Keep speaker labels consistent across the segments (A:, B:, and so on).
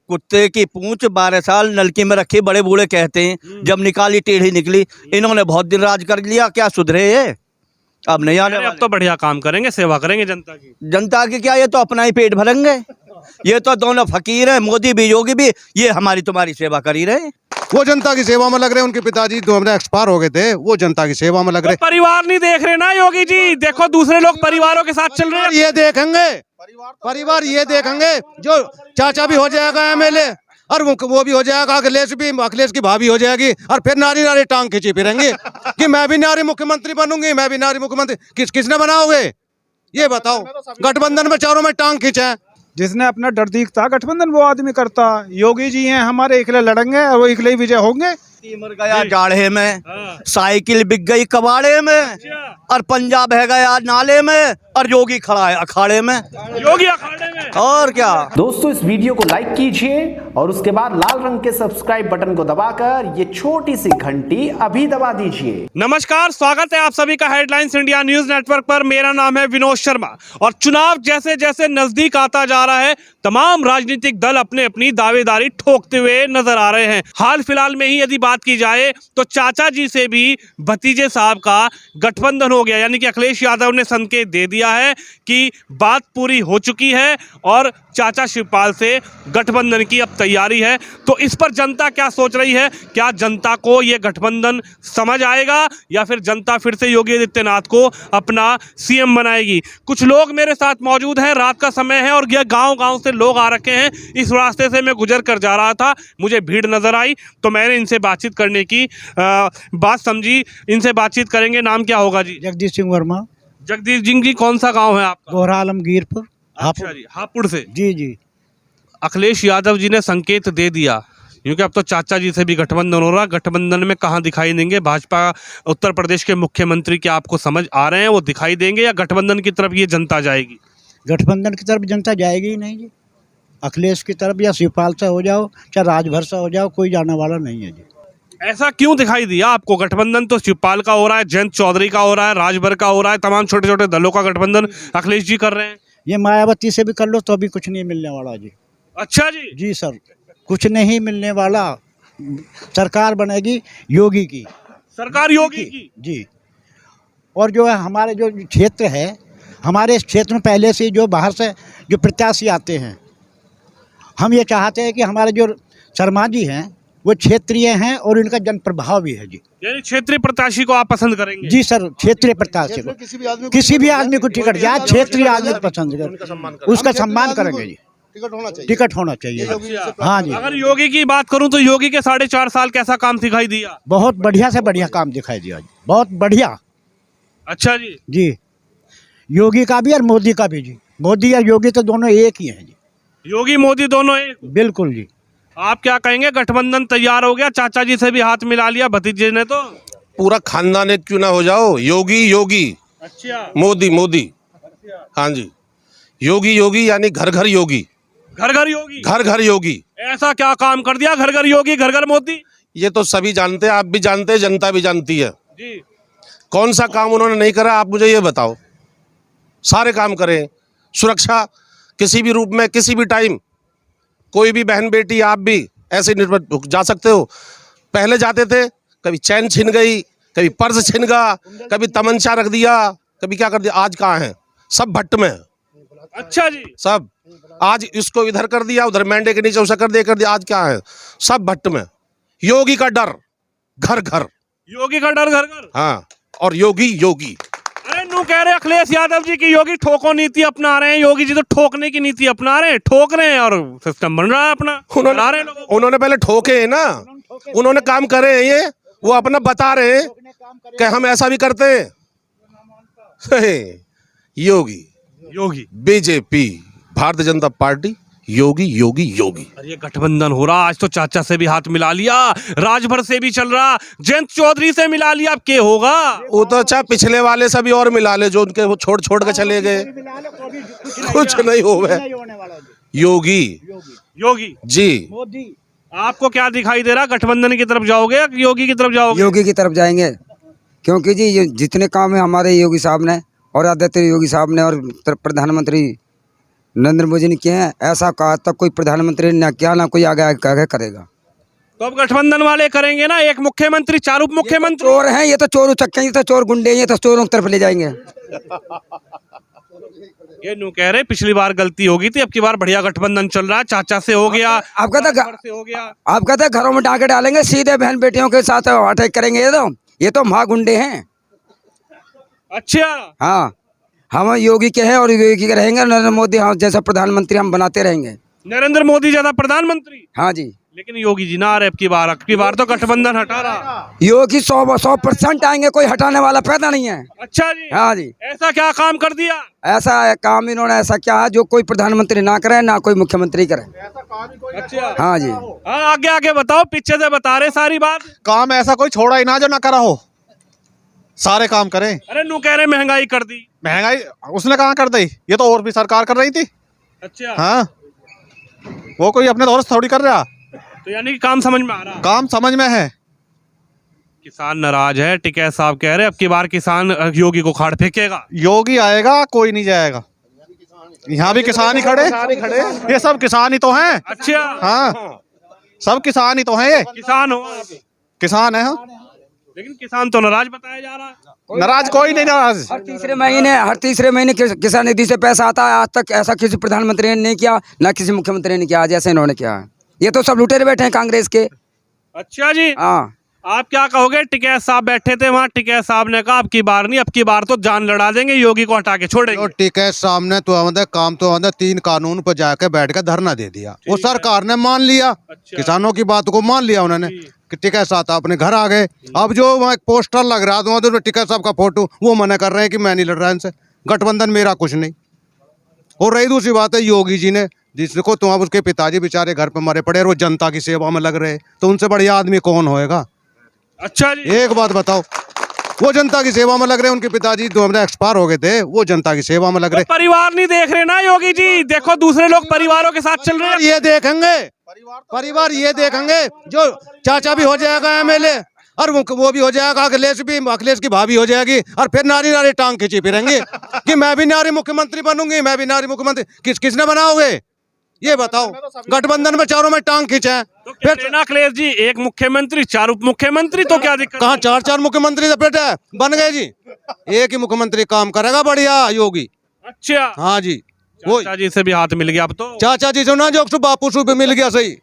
A: कुत्ते की पूंछ 12 साल नलकी में रखी, बड़े बूढ़े कहते हैं, जब निकाली टेढ़ी निकली। इन्होंने बहुत दिन राज कर लिया, क्या सुधरे ये? अब नहीं आने
B: अरे अब
A: वाले।
B: तो बढ़िया काम करेंगे, सेवा करेंगे जनता की।
A: जनता की क्या, ये तो अपना ही पेट भरेंगे। ये तो दोनों फकीर है, मोदी भी योगी भी, ये हमारी तुम्हारी सेवा कर ही रहे।
C: वो जनता की सेवा में लग रहे हैं। उनके पिताजी जो हमने एक्सपायर हो गए थे, वो जनता की सेवा में लग रहे।
B: परिवार नहीं देख रहे ना योगी जी, देखो दूसरे लोग परिवारों के साथ चल रहे हैं।
C: ये देखेंगे परिवार, ये देखेंगे जो चाचा भी हो जाएगा एमएलए, और वो भी हो जाएगा, अखिलेश की भाभी हो जाएगी, और फिर नारी नारी टांग खींची फिरेंगे कि मैं भी नारी मुख्यमंत्री बनूंगी, मैं भी नारी मुख्यमंत्री। किसने बनाओगे ये बताओ? गठबंधन में चारों में टांग खींचे।
D: जिसने अपना डर दिखता गठबंधन वो आदमी करता। योगी जी हैं हमारे, इकले लड़ेंगे और वो इकले ही विजय होंगे।
A: मर गया जाड़े में, साइकिल बिक गई कबाड़े में, और पंजाब है गया नाले में, और योगी खड़ा है अखाड़े में।
B: योगी अखाड़े में।
A: और क्या
E: दोस्तों, इस वीडियो को लाइक कीजिए और उसके बाद लाल रंग के सब्सक्राइब बटन को दबाकर ये छोटी सी घंटी अभी दबा दीजिए।
B: नमस्कार, स्वागत है आप सभी का हेडलाइंस इंडिया न्यूज नेटवर्क पर। मेरा नाम है विनोद शर्मा, और चुनाव जैसे जैसे नजदीक आता जा रहा है, तमाम राजनीतिक दल अपने अपनी दावेदारी ठोकते हुए नजर आ रहे हैं। हाल फिलहाल में ही यदि बात की जाए तो चाचा जी से भी भतीजे साहब का गठबंधन हो गया, यानी कि अखिलेश यादव ने संकेत दे दिया है कि बात पूरी हो चुकी है और चाचा शिवपाल से गठबंधन की अब तैयारी है। तो इस पर जनता क्या सोच रही है? क्या जनता को यह गठबंधन समझ आएगा, या फिर जनता फिर से योगी आदित्यनाथ को अपना सीएम बनाएगी? कुछ लोग मेरे साथ मौजूद हैं, रात का समय है और यह गांव-गांव से लोग आ रखे हैं। इस रास्ते से मैं गुजर कर जा रहा था, मुझे भीड़ नजर आई तो मैंने इनसे बातचीत करने की बात समझी। इनसे बातचीत करेंगे। नाम क्या होगा जी?
D: जगदीश सिंह वर्मा।
B: जगदीश सिंह जी, कौन सा गाँव है आपका?
D: गोहरा आलमगीरपुर।
B: अच्छा जी, हापुड़ से।
D: जी जी।
B: अखिलेश यादव जी ने संकेत दे दिया, क्योंकि अब तो चाचा जी से भी गठबंधन हो रहा। गठबंधन में कहाँ दिखाई देंगे भाजपा? उत्तर प्रदेश के मुख्यमंत्री क्या आपको समझ आ रहे हैं, वो दिखाई देंगे, या गठबंधन की तरफ ये जनता जाएगी?
D: गठबंधन की तरफ जनता जाएगी ही नहीं जी। अखिलेश की तरफ या शिवपाल से हो जाओ, चाहे राजभर से हो जाओ, कोई जाने वाला नहीं है जी।
B: ऐसा क्यों दिखाई दिया आपको? गठबंधन तो शिवपाल का हो रहा है, जयंत चौधरी का हो रहा है, राजभर का हो रहा है, तमाम छोटे छोटे दलों का गठबंधन अखिलेश जी कर रहे हैं।
D: ये मायावती से भी कर लो तो अभी कुछ नहीं मिलने वाला जी।
B: अच्छा जी।
D: जी सर, कुछ नहीं मिलने वाला। सरकार बनेगी योगी की।
B: सरकार योगी की।
D: जी। और जो है हमारे जो क्षेत्र है, हमारे इस क्षेत्र में पहले से जो बाहर से जो प्रत्याशी आते हैं, हम ये चाहते हैं कि हमारे जो शर्मा जी हैं वो क्षेत्रीय हैं और इनका जन प्रभाव भी है जी।
B: यानी क्षेत्रीय प्रत्याशी को आप पसंद करेंगे?
D: जी सर, क्षेत्रीय प्रत्याशी को, किसी भी आदमी को टिकट जाए, क्षेत्रीय आदमी को पसंद कर, उसका सम्मान करेंगे जी। टिकट होना चाहिए। हाँ जी।
B: अगर योगी की बात करूं तो योगी के 4.5 साल कैसा काम दिखाई दिया?
D: बहुत बढ़िया से बढ़िया काम दिखाई दिया जी, बहुत बढ़िया।
B: अच्छा जी।
D: जी, योगी का भी और मोदी का भी जी। मोदी और योगी तो दोनों एक ही हैं जी।
B: योगी मोदी दोनों एक?
D: बिल्कुल जी।
B: आप क्या कहेंगे? गठबंधन तैयार हो गया, चाचा जी से भी हाथ मिला लिया भतीजे ने तो।
C: पूरा खानदान एक क्यों ना हो जाओ? योगी योगी,
B: अच्छा।
C: मोदी मोदी। हाँ जी, योगी योगी यानी घर घर योगी,
B: घर घर योगी।
C: घर घर योगी।
B: ऐसा क्या काम कर दिया? घर घर योगी, घर घर मोदी।
C: ये तो सभी जानते हैं, आप भी जानते हैं, जनता भी जानती है।
B: जी।
C: कौन सा काम उन्होंने नहीं करा, आप मुझे ये बताओ। सारे काम करें। सुरक्षा किसी भी रूप में, किसी भी टाइम, कोई भी बहन बेटी, आप भी ऐसे जा सकते हो। पहले जाते थे, कभी चैन छिन गई, कभी पर्स छिन गया, कभी तमंचा रख दिया, कभी क्या कर दिया। आज कहाँ है? सब भट्ट में है।
B: अच्छा जी।
C: सब आज इसको इधर कर दिया, उधर मैंडे के नीचे उसे कर दिया। आज क्या है? सब भट्ट में। योगी का डर घर घर।
B: योगी का डर घर घर।
C: हाँ, और योगी योगी।
B: अरे नू कह रहे अखिलेश यादव जी की योगी ठोको नीति अपना रहे हैं। योगी जी तो ठोकने की नीति अपना रहे हैं, ठोक रहे हैं, और सिस्टम बन रहा है अपना।
C: उन्होंने पहले ठोके हैं ना, उन्होंने काम करे हैं। ये वो अपना बता रहे हैं कि हम ऐसा भी करते हैं। Yogi
B: Yogi,
C: BJP, Bharatiya Janata party, Yogi Yogi Yogi.
B: अरे ये गठबंधन हो रहा। आज तो चाचा से भी हाथ मिला लिया, राजभर से भी चल रहा, जयंत चौधरी से मिला लिया। अब क्या होगा?
C: वो तो अच्छा, पिछले वाले सभी और मिला ले जो उनके वो छोड़ छोड़ के चले गए, कुछ नहीं हो गए। योगी
B: योगी
C: जी।
D: मोदी।
B: आपको क्या दिखाई दे रहा? गठबंधन की तरफ जाओगे या योगी की तरफ जाओगे?
F: योगी की तरफ जाएंगे, क्योंकि जी ये जितने काम है हमारे योगी साहब ने और आदित्य योगी साहब ने और प्रधानमंत्री नरेंद्र मोदी ने किए हैं, ऐसा कहा तक कोई प्रधानमंत्री ने ना किया, ना कोई आगे आगे करेगा।
B: तो अब गठबंधन वाले करेंगे ना, एक मुख्यमंत्री, चार उप मुख्यमंत्री।
F: चोर हैं ये तो, चोर उचक्के, ये तो चोर गुंडे हैं, ये तो चोरों की तरफ ले जाएंगे।
B: ये न्यू कह रहे पिछली बार गलती होगी थी, अब की बार बढ़िया गठबंधन चल रहा है, चाचा से हो गया,
F: आपका तो
B: से हो गया।
F: आप कहते हैं घरों में डाके डालेंगे, सीधे बहन बेटियों के साथ अटैक करेंगे। ये तो महागुंडे हैं।
B: अच्छा,
F: हाँ, हम योगी के हैं और योगी के रहेंगे। नरेंद्र मोदी हम जैसा प्रधानमंत्री हम बनाते रहेंगे।
B: नरेंद्र मोदी ज्यादा प्रधानमंत्री,
F: हाँ जी।
B: लेकिन योगी जी ना आ रहे अब की बार तो गठबंधन हटा रहा।
F: योगी 100% आएंगे, कोई हटाने वाला पैदा नहीं है।
B: अच्छा जी,
F: हाँ जी।
B: ऐसा क्या काम कर दिया?
F: ऐसा है काम इन्होंने, ऐसा क्या है जो कोई प्रधानमंत्री ना करे, ना कोई मुख्यमंत्री करे।
B: अच्छा,
F: हाँ जी।
B: हाँ, आगे आगे बताओ, पीछे से बता रहे सारी बात।
G: काम ऐसा कोई छोड़ा ही ना जो ना करा हो, सारे काम करें।
B: अरे नु कह रहे महंगाई कर दी।
G: महंगाई उसने कहाँ कर दी, ये तो और भी सरकार कर रही थी।
B: अच्छा,
G: हाँ, वो कोई अपने दौर से थोड़ी कर रहा।
B: तो यानी कि काम समझ में आ रहा है।
G: काम समझ में है।
B: किसान नाराज है, टिकैत साहब कह रहे अब की बार किसान योगी को खाड़ फेंकेगा।
G: योगी आएगा, कोई नहीं जाएगा। यहाँ भी किसान ही खड़े, ये सब किसान ही तो हैं।
B: अच्छा,
G: हाँ, सब किसान ही तो हैं, ये
B: किसान हो आप।
G: किसान है। हाँ,
B: लेकिन किसान तो नाराज बताया जा रहा है।
G: नाराज कोई नहीं नाराज।
F: हर तीसरे महीने किसान निधि से पैसा आता है। आज तक ऐसा किसी प्रधानमंत्री ने नहीं किया, ना किसी मुख्यमंत्री ने किया जैसे इन्होंने किया। ये तो सब लुटेरे बैठे हैं कांग्रेस के।
B: अच्छा जी,
F: हाँ।
B: आप क्या कहोगे? टिकैत साहब बैठे थे वहाँ, टिकैत साहब ने कहा अब की बार नहीं, अब की बार तो जान लड़ा देंगे, योगी को हटा के छोड़ेंगे।
H: टिकैत सामने तो हमारे काम तो हमारे 3 कानून पर जाके बैठ के धरना दे दिया, वो सरकार ने मान लिया।
B: अच्छा।
H: किसानों की बात को मान लिया उन्होंने कि टिकैत साहब अपने घर आ गए। अब जो वहाँ एक पोस्टर लग रहा था तो टिकैत साहब का फोटो, वो मना कर रहे हैं कि मैं नहीं लड़ रहा इनसे, गठबंधन मेरा कुछ नहीं। और रही दूसरी बात है, योगी जी ने जिसको तुम अब उसके पिताजी बेचारे घर पे मरे पड़े और वो जनता की सेवा में लग रहे, तो उनसे बढ़िया आदमी कौन होएगा?
B: अच्छा जी,
H: एक बात बताओ, वो जनता की सेवा में लग रहे, उनके पिताजी तो हमने एक्सपायर हो गए थे, वो जनता की सेवा में लग रहे।
B: परिवार नहीं देख रहे ना योगी जी, देखो दूसरे लोग परिवारों के साथ चल रहे हैं।
H: ये देखेंगे परिवार, ये देखेंगे जो चाचा भी हो जाएगा एमएलए, और वो भी हो जाएगा, अखिलेश की भाभी हो जाएगी, और फिर नारी नारी टांग खींची फिरेंगे कि मैं भी नारी मुख्यमंत्री बनूंगी, मैं भी नारी मुख्यमंत्री। किसने बनाओगे ये बताओ? गठबंधन में चारों में टांग खींचे हैं।
B: तो फिर अखिलेश जी एक मुख्यमंत्री, चार उप मुख्यमंत्री, तो क्या दिक्कत?
H: कहाँ 4 मुख्यमंत्री बेटा बन गए जी? एक ही मुख्यमंत्री काम करेगा बढ़िया, योगी।
B: अच्छा,
H: हाँ जी, वो
B: चाचा जी से भी हाथ मिल गया अब तो।
H: चाचा जी से ना जो बापू से भी मिल गया, सही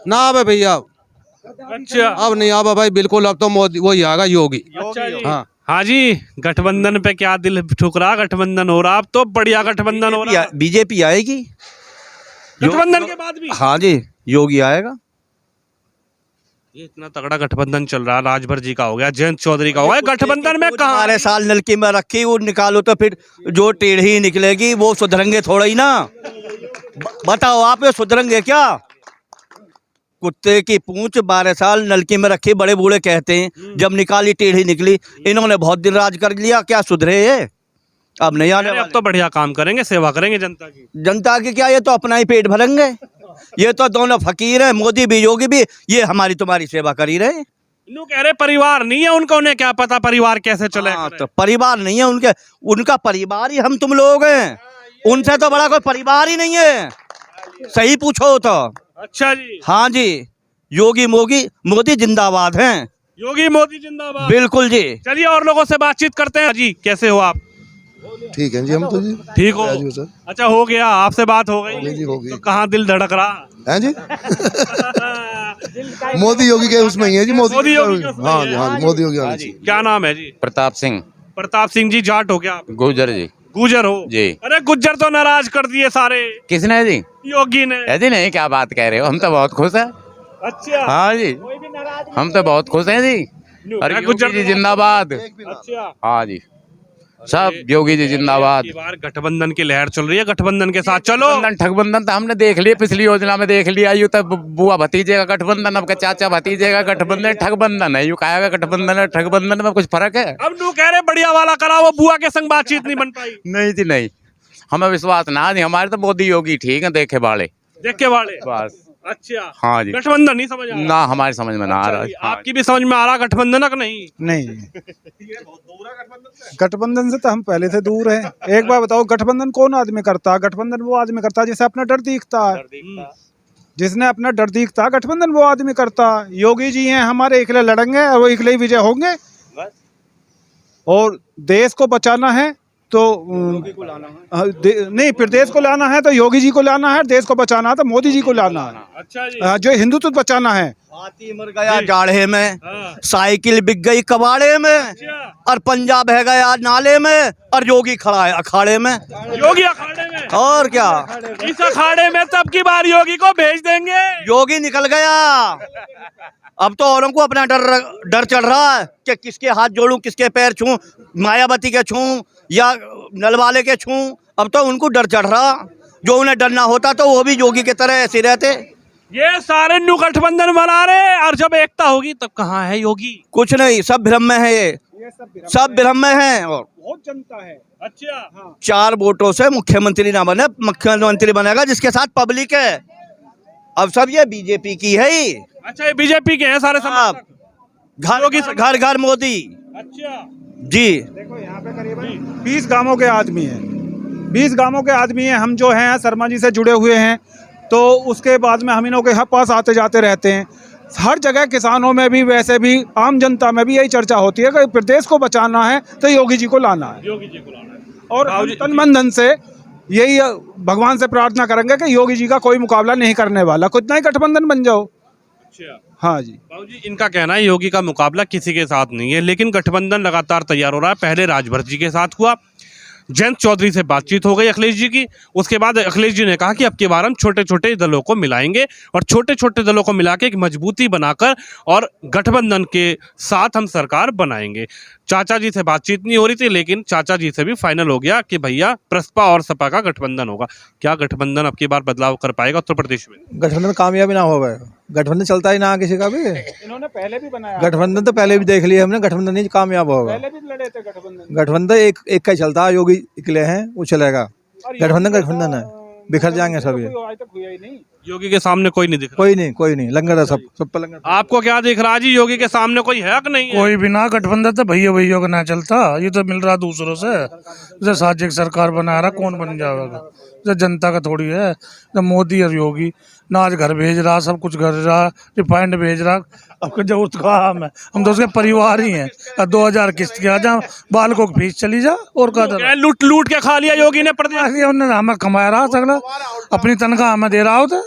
H: ना आवे भैया।
B: अच्छा,
H: अब नहीं आवा भाई, बिल्कुल अब तो मोदी वही आएगा, योगी।
B: अच्छा जी।
H: हाँ
B: हाँ जी, गठबंधन पे क्या दिल ठुकरा? गठबंधन हो रहा अब तो, बढ़िया गठबंधन हो रहा।
A: बीजेपी आएगी
B: गठबंधन के बाद भी?
A: हाँ जी, योगी आएगा।
B: ये इतना तगड़ा गठबंधन चल रहा है, राजभर जी का हो गया, जयंत चौधरी का हो गया, गठबंधन में कहाँ?
A: 12 साल नलकी में रखी, वो निकालो तो फिर जो टेढ़ी निकलेगी वो सुधरेंगे थोड़ा ही ना। बताओ आप, ये सुधरेंगे क्या? कुत्ते की पूंछ 12 साल नलकी में रखी, बड़े बूढ़े कहते हैं, जब निकाली टेढ़ी निकली। इन्होंने बहुत दिन राज कर लिया, क्या सुधरे ये? अब नहीं आने
B: अब
A: वाले।
B: तो बढ़िया काम करेंगे, सेवा करेंगे जनता की।
A: जनता की क्या, ये तो अपना ही पेट भरेंगे। ये तो दोनों फकीर हैं, मोदी भी योगी भी, ये हमारी तुम्हारी सेवा कर ही रहे।
B: इन्हों कह रहे परिवार नहीं है उनका, उन्हें क्या पता परिवार कैसे चले।
A: हाँ, तो परिवार नहीं है उनके, उनका परिवार ही हम तुम लोग हैं, उनसे तो बड़ा कोई परिवार ही नहीं है। सही पूछो तो।
B: अच्छा जी,
A: हाँ जी, योगी मोदी जिंदाबाद हैं।
B: योगी मोदी जिंदाबाद।
A: बिल्कुल जी।
B: चलिए और लोगों से बातचीत करते हैं। जी कैसे हो आप?
H: ठीक है जी, हम तो जी
B: ठीक हो?
H: राजू सर।
B: अच्छा, हो गया, आपसे बात हो गई?
H: जी, हो गई।
B: तो कहाँ दिल धड़क रहा?
H: हैं जी मोदी योगी के उसमें ही है जी,
B: मोदी योगी के उसमें
H: हाँ
B: ही
H: जी,
B: है।
H: हाँ जी, मोदी योगी
B: हाँ
H: आने
B: जी,
H: चाहिए।
B: क्या नाम है जी?
I: प्रताप सिंह
B: प्रताप सिंह जी, जाट हो क्या आप?
I: गुजर जी।
B: गुजर हो
I: जी।
B: अरे गुज्जर तो नाराज कर दिए सारे
I: किसने जी?
B: योगी ने।
I: ऐसी नहीं, क्या बात कह रहे हो, हम तो बहुत खुश हैं।
B: अच्छा,
I: हाँ जी, हम तो बहुत खुश हैं जी। अरे
B: गुज्जर
I: योगी जी जिंदाबाद।
B: अच्छा,
I: हाँ जी, सब योगी जी जिंदाबाद।
B: इस बार गठबंधन की लहर चल रही है, गठबंधन के साथ चलो।
I: ठगबंधन तो हमने देख लिया, पिछली योजना में देख लिया। यू तो बुआ भतीजे का गठबंधन, अब का चाचा भतीजे का गठबंधन, ठगबंधन है। यू कहा गठबंधन है, ठगबंधन में कुछ फर्क है?
B: अब नू कह रहे बढ़िया वाला करा, वो बुआ के संग बातचीत नहीं बन पाई।
I: नहीं जी नहीं, हमें विश्वास ना नहीं, हमारे तो मोदी योगी ठीक है, देखे वाले
B: देख के वाले।
I: बस।
B: अच्छा
I: हाँ जी।
B: गठबंधन नहीं समझ आ रहा।
I: ना हमारी समझ में ना आ रहा है। हाँ
B: आपकी भी समझ में आ रहा गठबंधन का नहीं?
G: नहीं गठबंधन से तो हम पहले से दूर हैं। एक बार बताओ, गठबंधन कौन आदमी करता है? गठबंधन वो आदमी करता है जिसे अपना डर दिखता है। जिसने अपना डर दिखता है, गठबंधन वो आदमी करता है। योगी जी हैं हमारे, एकले लड़ेंगे और वो एकले ही विजय होंगे। और देश को बचाना है तो नहीं, फिर देश को लाना है तो योगी जी को लाना है, देश को बचाना है तो मोदी जी को लाना है।
B: अच्छा जी।
G: जो हिंदुत्व बचाना है।
A: हाथी मर गया जाड़े में,
B: हाँ।
A: साइकिल बिक गई कबाड़े में,
B: अच्छा।
A: और पंजाब बह गया नाले में, और योगी खड़ा है अखाड़े में।
B: योगी अखाड़े में?
A: और क्या,
B: इस अखाड़े में तब की बार योगी को भेज देंगे।
A: योगी निकल गया। अब तो औरों को अपना डर चढ़ रहा है कि किसके हाथ जोड़ूं, किसके पैर छूं, मायावती के छूं या नलवाले के छूं। अब तो उनको डर चढ़ रहा। जो उन्हें डर ना होता तो वो भी योगी की तरह ऐसे रहते।
B: ये सारे न्यू गठबंधन बना रहे, और जब एकता होगी तब कहाँ है योगी?
A: कुछ नहीं, सब भ्रम में है, ये सब भ्रम में है। और
G: बहुत जनता है।
B: अच्छा।
A: 4 वोटों से मुख्यमंत्री ना बने, मुख्यमंत्री बनेगा जिसके साथ पब्लिक है। अब सब ये बीजेपी की है ही।
B: अच्छा, ये बीजेपी के हैं सारे समर्थक?
A: घर घर मोदी।
B: अच्छा
A: जी।
G: देखो यहाँ पे करीबन 20 गांवों के आदमी हैं। 20 गांवों के आदमी हैं। हम जो हैं शर्मा जी से जुड़े हुए हैं, तो उसके बाद में हम इनों के पास आते जाते रहते हैं। हर जगह किसानों में भी, वैसे भी आम जनता में भी यही चर्चा होती है कि प्रदेश को बचाना है तो योगी जी को लाना है।
B: योगी जी को लाना है।
G: और हम तन मन धन से यही भगवान से प्रार्थना करेंगे कि योगी जी का कोई मुकाबला नहीं करने वाला, कितना ही गठबंधन बन जाओ।
B: अच्छा।
G: हाँ जी।
B: बाबू जी, इनका कहना है योगी का मुकाबला किसी के साथ नहीं है, लेकिन गठबंधन लगातार तैयार हो रहा है। पहले राजभर जी के साथ हुआ, जयंत चौधरी से बातचीत हो गई अखिलेश जी की। उसके बाद अखिलेश जी ने कहा कि अब की बार हम छोटे छोटे दलों को मिलाएंगे और छोटे छोटे दलों को मिला के एक मजबूती बनाकर और गठबंधन के साथ हम सरकार बनाएंगे। चाचा जी से बातचीत नहीं हो रही थी, लेकिन चाचा जी से भी फाइनल हो गया कि भैया प्रसपा और सपा का गठबंधन होगा। क्या गठबंधन अब की बार बदलाव कर पाएगा उत्तर प्रदेश में?
J: गठबंधन कामयाबी ना हो गए, गठबंधन चलता ही ना किसी का भी।
G: इन्होंने पहले भी बनाया
J: गठबंधन तो पहले भी देख लिया हमने, गठबंधन नहीं कामयाब होगा।
G: पहले भी लड़े थे गठबंधन।
J: गठबंधन एक का ही चलता है, योगी निकले हैं वो चलेगा। गठबंधन है, बिखर जाएंगे सभी।
G: आज तक हुआ ही नहीं।
B: योगी के सामने कोई नहीं दिख रहा।
J: कोई नहीं लंगर है, सब पर लंगर।
B: आपको क्या दिख रहा है जी, योगी के सामने कोई है कि नहीं है?
K: कोई भी ना, गठबंधन तो भैया का ना चलता। ये तो मिल रहा दूसरों से, जैसे साजिक सरकार बना रहा, कौन बन जाएगा? जैसे जनता का थोड़ी है। जब मोदी और योगी ना आज घर भेज रहा, सब कुछ घर रहा, रिफाइंड भेज रहा, आपको जरूरत कहा हम तो उसके परिवार ही हैं। 2000 किस्त के आ जा, बालकों की फीस चली जा, और का
B: लूट लूट के खा लिया योगी ने प्रदेश।
K: उन्होंने हमें कमाया रहा सगला, अपनी तनख्वाह हमें दे रहा होता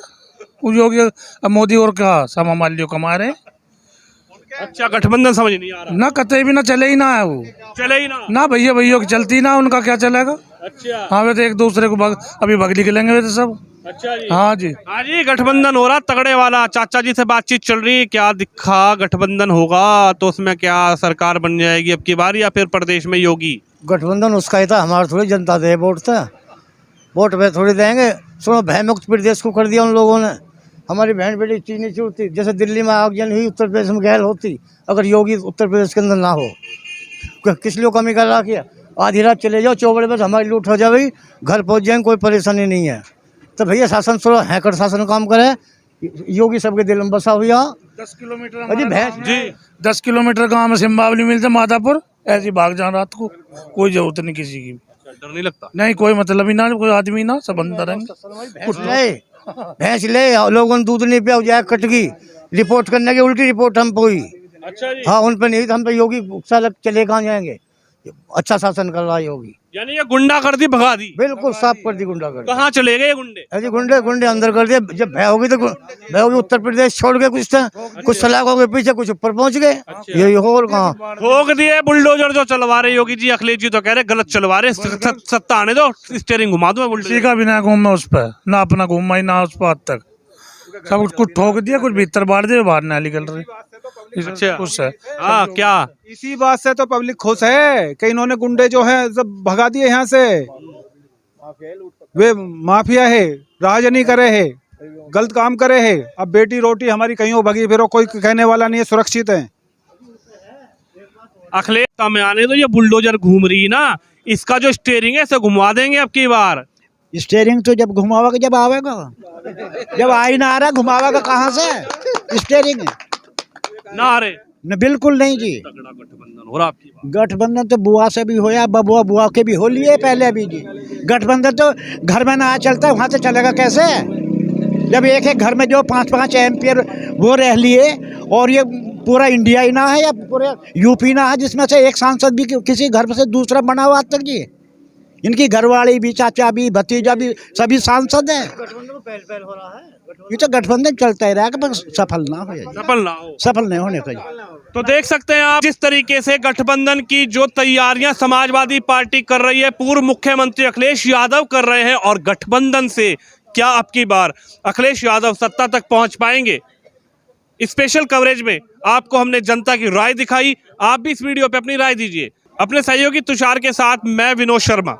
K: योगी। अब मोदी और क्या सब हमारे लिए कमा रहे हैं।
B: अच्छा, गठबंधन समझ नहीं आ रहा
K: ना कतई भी ना चले ही ना है वो,
B: चले ही ना।
K: ना भैया की चलती ना, उनका क्या चलेगा?
B: अच्छा।
K: हाँ वे तो एक दूसरे को अभी भग निकलेंगे वे तो सब।
B: अच्छा जी।
K: हाँ जी।
B: हाँ जी, गठबंधन हो रहा तगड़े वाला। चाचा जी से बातचीत चल रही, क्या दिखा गठबंधन होगा तो उसमें क्या सरकार बन जाएगी अब की बार, या फिर प्रदेश में योगी?
D: गठबंधन उसका ही था, हमारा थोड़ी जनता दे वोट था, वोट पे थोड़ी देंगे। सुनो, भय मुक्त प्रदेश को कर दिया उन लोगों ने। हमारी बहन बेटी चीनी चूरती, जैसे दिल्ली में आगजनी हुई, उत्तर प्रदेश में गैल होती। अगर योगी उत्तर प्रदेश के अंदर ना हो, किस लिए कमी कर रहा किया? आधी रात चले जाओ, चौबड़े बस हमारी लूट हो जाएगी, घर पहुंच जाएंगे, कोई परेशानी नहीं है। तो भैया शासन थोड़ा हैकर शासन काम करे, योगी सबके दिल में बसा हुआ।
K: 10 किलोमीटर
B: जी,
K: 10 किलोमीटर गाँव में सिम्बावली मिलते माधापुर, ऐसे भाग जाओ रात को, कोई जरूरत नहीं किसी की।
B: डर नहीं लगता?
K: नहीं, कोई मतलब ही ना, कोई आदमी ना, सब अंदर रहेंगे।
D: भैंस ले लोगों ने दूध नहीं पिया, जाए कटगी रिपोर्ट करने की, उल्टी रिपोर्ट हम हुई।
B: अच्छा जी।
D: हाँ, उन पर नहीं, हम पे योगी साल चले कहाँ जाएंगे? अच्छा शासन कर रहा है योगी।
B: यानी ये गुंडा कर दी, भगा दी,
D: बिल्कुल साफ कर दी गुंडा कर दी।
B: कहाँ चले गए गुंडे?
D: अरे गुंडे अंदर कर दिए। जब भय होगी तो भय होगी, उत्तर प्रदेश छोड़ के कुछ सलाखों के पीछे कुछ ऊपर पहुंच गए। यही हो और कहाँ
B: ठोक दिए बुलडोजर जो चलवा रहे योगी जी। अखिलेश जी तो कह रहे गलत चलवा रहे, सत्ता आने दो, स्टीयरिंग घुमा दो
K: किसी का भी ना घूमा उस पर, ना अपना घूमा ही ना उस पर आज तक। सब कुछ ठोक दिया, कुछ भीतर बांट दिए, बाहर ना निकल रही।
B: अच्छा,
K: खुश है।
B: हाँ, क्या
G: इसी बात से तो पब्लिक खुश है कि इन्होंने गुंडे जो है सब भगा दिए यहाँ से। वे माफिया है, राजनी करे है, गलत काम करे है। अब बेटी रोटी हमारी कहीं भगी फिरो, कोई कहने वाला नहीं है, सुरक्षित है।
B: अखिलेश में आने तो ये बुलडोजर घूम रही ना, इसका जो स्टीयरिंग है इसे घुमा देंगे अब की बार।
D: स्टेयरिंग तो जब घुमाओगे जब आवेगा, जब आई ना आ रहा घुमावेगा कहाँ से स्टेयरिंग?
B: ना आ रहे
D: न बिल्कुल नहीं जी।
B: तगड़ा गठबंधन हो रहा आपकी बात।
D: गठबंधन तो बुआ से भी होया, बबुआ बुआ के भी हो लिए पहले भी जी। गठबंधन तो घर में ना चलता, वहाँ से चलेगा कैसे? जब एक एक घर में जो 5-5 एमपी वो रह लिए, और ये पूरा इंडिया ही ना है या पूरा यूपी ना है जिसमें से एक सांसद भी किसी घर से दूसरा बना हुआ आज तक जी। इनकी घरवाली भी, चाचा भी, भतीजा भी, सभी सांसद हैं। ये तो गठबंधन चलता ही रहेगा, पर सफल ना हो, सफल नहीं होने का।
B: तो देख सकते हैं आप जिस तरीके से गठबंधन की जो तैयारियां समाजवादी पार्टी कर रही है, पूर्व मुख्यमंत्री अखिलेश यादव कर रहे हैं, और गठबंधन से क्या अब की बार अखिलेश यादव सत्ता तक पहुंच पाएंगे? स्पेशल कवरेज में आपको हमने जनता की राय दिखाई। आप भी इस वीडियो पे अपनी राय दीजिए। अपने सहयोगी तुषार के साथ मैं विनोद शर्मा।